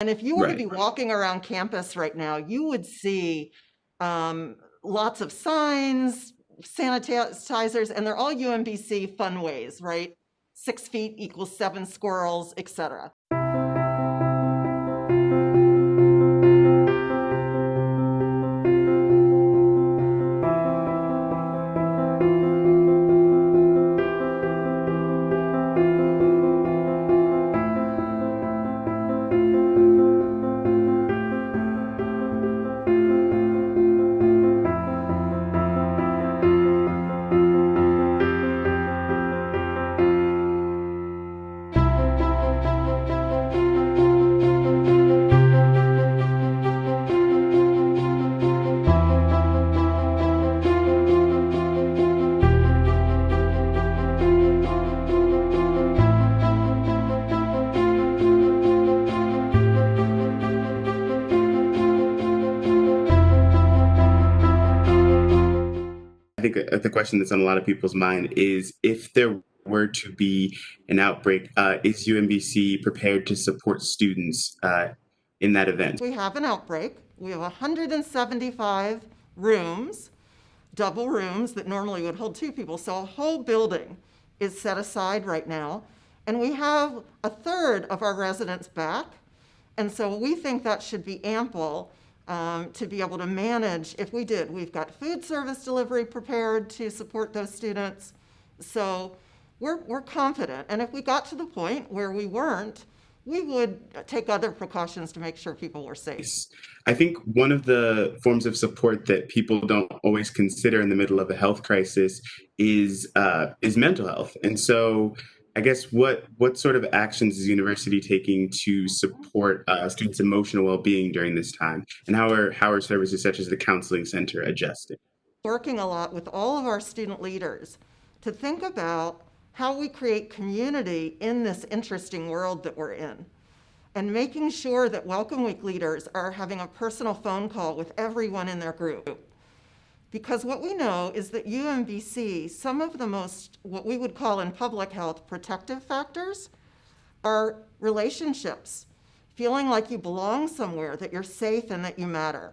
And if you were to Right. be walking around campus right now, you would see lots of signs, sanitizers, and they're all UMBC fun ways, right? 6 feet equals 7 squirrels, etc. I think the question that's on a lot of people's mind is if there were to be an outbreak, is UMBC prepared to support students in that event? We have an outbreak. We have 175 rooms, double rooms that normally would hold 2 people. So a whole building is set aside right now. And we have a third of our residents back. And so we think that should be ample to be able to manage if we did. We've got food service delivery prepared to support those students. So we're confident. And if we got to the point where we weren't, we would take other precautions to make sure people were safe. I think one of the forms of support that people don't always consider in the middle of a health crisis is mental health. And so, I guess what sort of actions is the university taking to support students' emotional well-being during this time, and how are services such as the counseling center adjusting? Working a lot with all of our student leaders to think about how we create community in this interesting world that we're in, and making sure that Welcome Week leaders are having a personal phone call with everyone in their group. Because what we know is that UMBC, some of the most, what we would call in public health, protective factors are relationships, feeling like you belong somewhere, that you're safe and that you matter.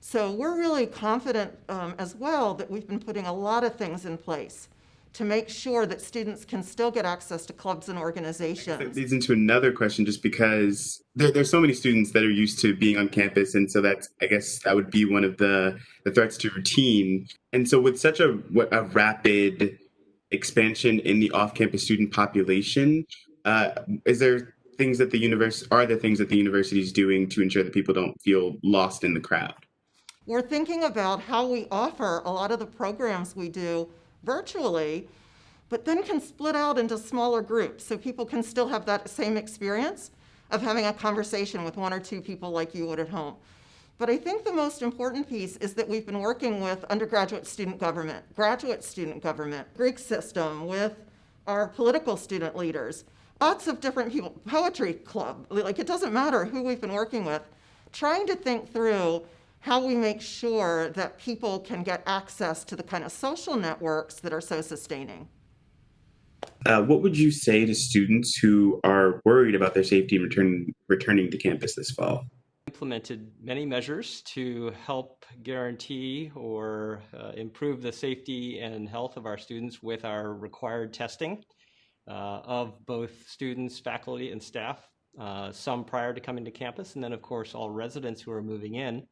So we're really confident as well that we've been putting a lot of things in place to make sure that students can still get access to clubs and That organizations. leads into another question, just because there's so many students that are used to being on campus, and so that's, I guess, that would be one of the threats to routine. And so, with such a rapid expansion in the off-campus student population, uh, is there things that the universe are there things that the university is doing to ensure that people don't feel lost in the crowd? We're thinking about how we offer a lot of the programs we do virtually, but then can split out into smaller groups so people can still have that same experience of having a conversation with 1 or 2 people like you would at home. But I think the most important piece is that we've been working with undergraduate student government, graduate student government, Greek system, with our political student leaders, lots of different people, poetry club, like it doesn't matter who we've been working with, trying to think through how we make sure that people can get access to the kind of social networks that are so sustaining. What would you say to students who are worried about their safety returning to campus this fall? Implemented many measures to help guarantee or improve the safety and health of our students with our required testing of both students, faculty, and staff, some prior to coming to campus, and then of course all residents who are moving in.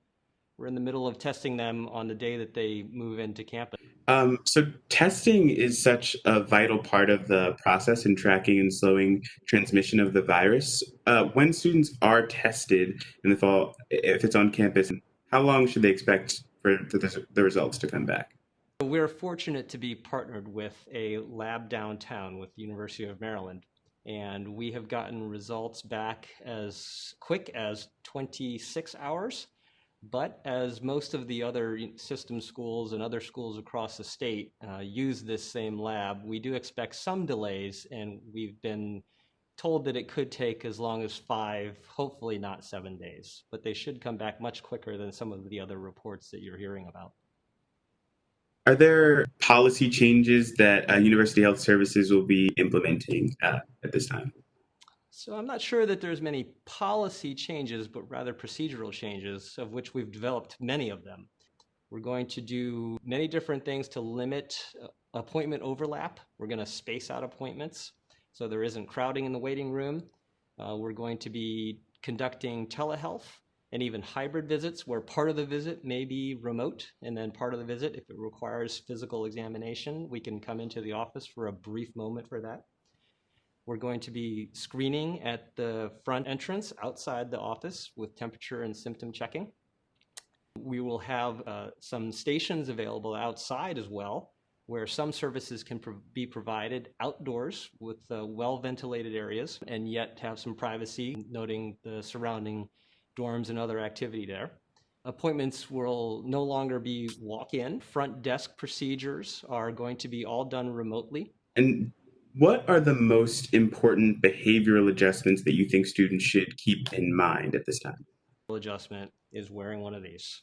We're in the middle of testing them on the day that they move into campus. So testing is such a vital part of the process in tracking and slowing transmission of the virus. When students are tested in the fall, if it's on campus, how long should they expect for the results to come back? We're fortunate to be partnered with a lab downtown with the University of Maryland, and we have gotten results back as quick as 26 hours. But as most of the other system schools and other schools across the state use this same lab, we do expect some delays, and we've been told that it could take as long as 5, hopefully not 7 days, but they should come back much quicker than some of the other reports that you're hearing about. Are there policy changes that University Health Services will be implementing at this time? So I'm not sure that there's many policy changes, but rather procedural changes, of which we've developed many of them. We're going to do many different things to limit appointment overlap. We're going to space out appointments so there isn't crowding in the waiting room. We're going to be conducting telehealth and even hybrid visits where part of the visit may be remote, and then part of the visit, if it requires physical examination, we can come into the office for a brief moment for that. We're going to be screening at the front entrance outside the office with temperature and symptom checking. We will have some stations available outside as well, where some services can be provided outdoors with well-ventilated areas and yet have some privacy, noting the surrounding dorms and other activity there. Appointments will no longer be walk-in. Front desk procedures are going to be all done remotely. And what are the most important behavioral adjustments that you think students should keep in mind at this time? Adjustment is wearing one of these.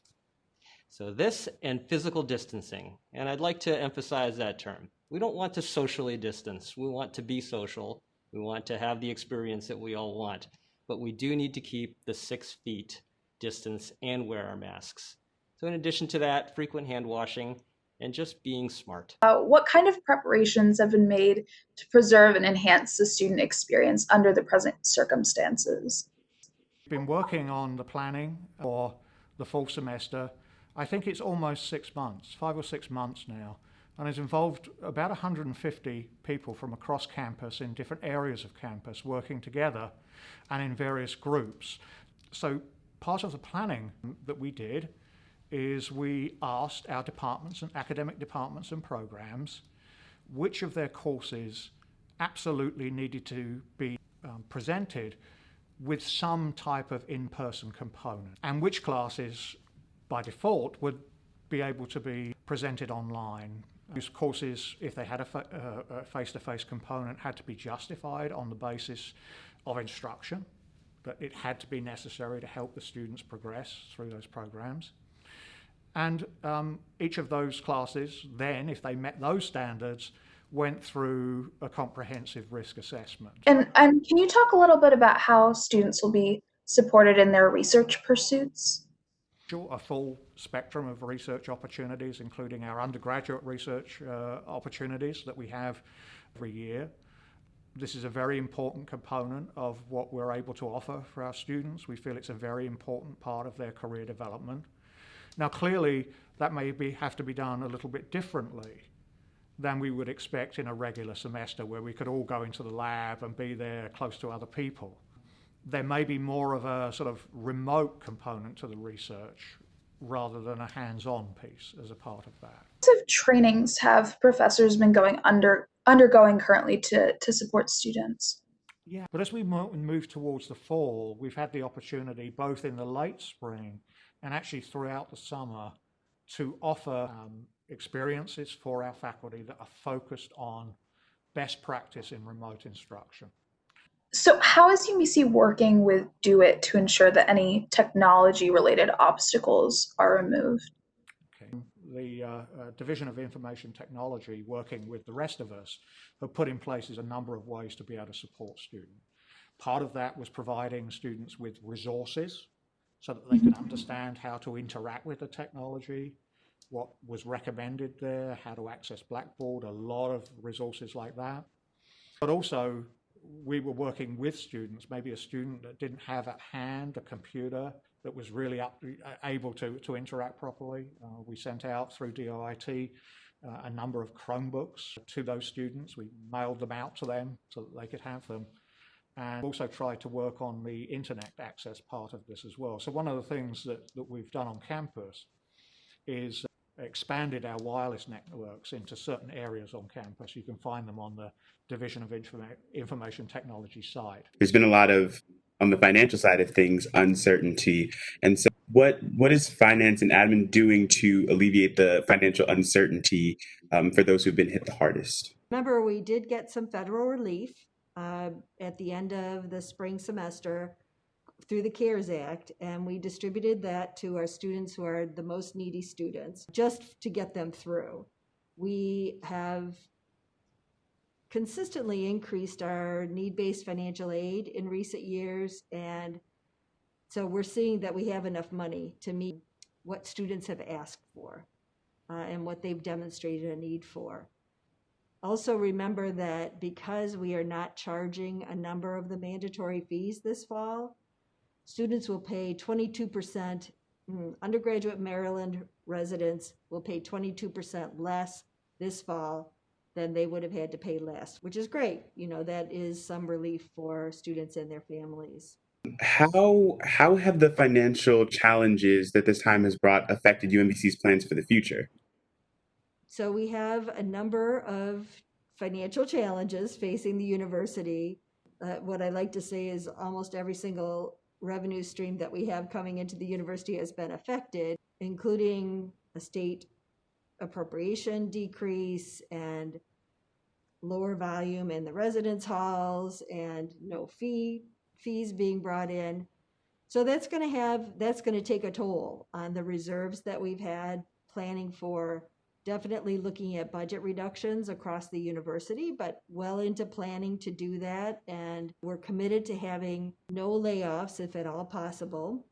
So this and physical distancing, and I'd like to emphasize that term. We don't want to socially distance. We want to be social. We want to have the experience that we all want, but we do need to keep the 6 feet distance and wear our masks. So in addition to that, frequent hand washing and just being smart. What kind of preparations have been made to preserve and enhance the student experience under the present circumstances? We've been working on the planning for the fall semester. I think it's almost 6 months, 5 or 6 months now, and it's involved about 150 people from across campus in different areas of campus working together and in various groups. So part of the planning that we did is we asked our departments and academic departments and programs which of their courses absolutely needed to be presented with some type of in-person component, and which classes by default would be able to be presented online. Those courses, if they had a face-to-face component, had to be justified on the basis of instruction, that it had to be necessary to help the students progress through those programs. And each of those classes then, if they met those standards, went through a comprehensive risk assessment. And can you talk a little bit about how students will be supported in their research pursuits? A full spectrum of research opportunities, including our undergraduate research opportunities that we have every year. This is a very important component of what we're able to offer for our students. We feel it's a very important part of their career development. Now, clearly, that may have to be done a little bit differently than we would expect in a regular semester where we could all go into the lab and be there close to other people. There may be more of a sort of remote component to the research rather than a hands-on piece as a part of that. What types of trainings have professors been undergoing currently to support students? Yeah, but as we move towards the fall, we've had the opportunity both in the late spring and actually throughout the summer to offer experiences for our faculty that are focused on best practice in remote instruction. So how is UMBC working with DO-IT to ensure that any technology-related obstacles are removed? Okay. The Division of Information Technology, working with the rest of us, have put in place a number of ways to be able to support students. Part of that was providing students with resources so that they could understand how to interact with the technology, what was recommended there, how to access Blackboard, a lot of resources like that. But also, we were working with students, maybe a student that didn't have at hand a computer that was really able to interact properly. We sent out through DO-IT a number of Chromebooks to those students. We mailed them out to them so that they could have them. And also tried to work on the internet access part of this as well. So one of the things that we've done on campus is expanded our wireless networks into certain areas on campus. You can find them on the Division of Information Technology site. There's been a lot of, on the financial side of things, uncertainty. And so what is finance and admin doing to alleviate the financial uncertainty for those who've been hit the hardest? Remember, we did get some federal relief at the end of the spring semester through the CARES Act, and we distributed that to our students who are the most needy students, just to get them through. We have consistently increased our need-based financial aid in recent years, and so we're seeing that we have enough money to meet what students have asked for and what they've demonstrated a need for. Also remember that because we are not charging a number of the mandatory fees this fall, students will pay 22%, undergraduate Maryland residents will pay 22% less this fall than they would have had to pay last, which is great. You know, that is some relief for students and their families. How have the financial challenges that this time has brought affected UMBC's plans for the future? So we have a number of financial challenges facing the university. What I like to say is almost every single revenue stream that we have coming into the university has been affected, including a state appropriation decrease and lower volume in the residence halls and no fees being brought in. So that's going to take a toll on the reserves that we've had planning for, definitely looking at budget reductions across the university, but well into planning to do that. And we're committed to having no layoffs if at all possible.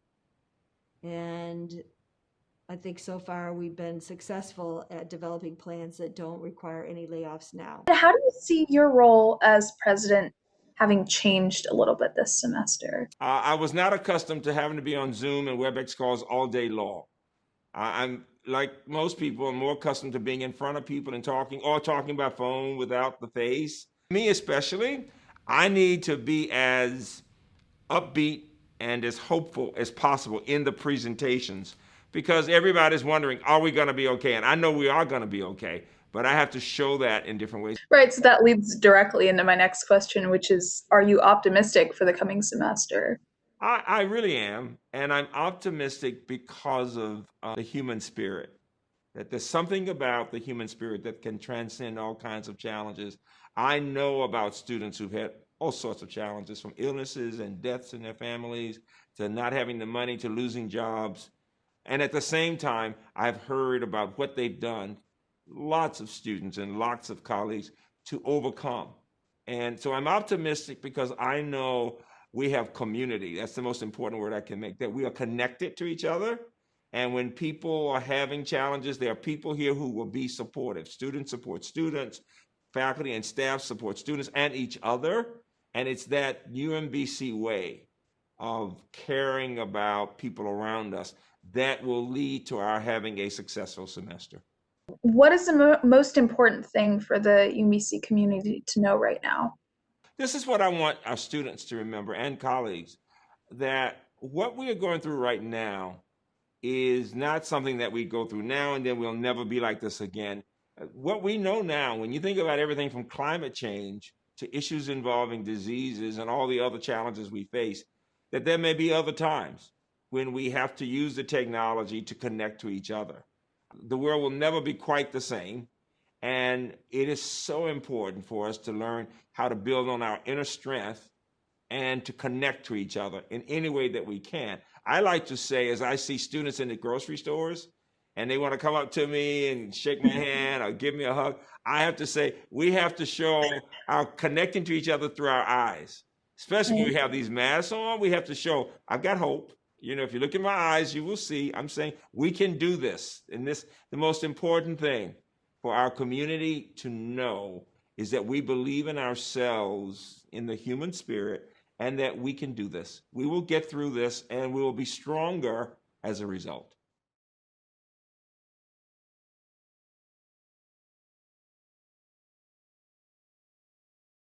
And I think so far we've been successful at developing plans that don't require any layoffs now. How do you see your role as president having changed a little bit this semester? I was not accustomed to having to be on Zoom and WebEx calls all day long. I'm like most people, I'm more accustomed to being in front of people and talking by phone without the face. Me especially, I need to be as upbeat and as hopeful as possible in the presentations because everybody's wondering, are we going to be okay? And I know we are going to be okay, but I have to show that in different ways. Right, so that leads directly into my next question, which is, are you optimistic for the coming semester? I really am, and I'm optimistic because of the human spirit. That there's something about the human spirit that can transcend all kinds of challenges. I know about students who've had all sorts of challenges, from illnesses and deaths in their families, to not having the money, to losing jobs. And at the same time, I've heard about what they've done, lots of students and lots of colleagues, to overcome. And so I'm optimistic because I know we have community. That's the most important word I can make, that we are connected to each other. And when people are having challenges, there are people here who will be supportive. Students support students, faculty and staff support students and each other. And it's that UMBC way of caring about people around us that will lead to our having a successful semester. What is the most important thing for the UMBC community to know right now? This is what I want our students to remember and colleagues, that what we are going through right now is not something that we go through now and then we'll never be like this again. What we know now, when you think about everything from climate change to issues involving diseases and all the other challenges we face, that there may be other times when we have to use the technology to connect to each other. The world will never be quite the same. And it is so important for us to learn how to build on our inner strength and to connect to each other in any way that we can. I like to say, as I see students in the grocery stores and they want to come up to me and shake my hand or give me a hug, I have to say, we have to show our connecting to each other through our eyes. Especially when we have these masks on, we have to show, I've got hope. You know, if you look in my eyes, you will see, I'm saying we can do this. And this, the most important thing for our community to know is that we believe in ourselves, in the human spirit, and that we can do this. We will get through this and we will be stronger as a result.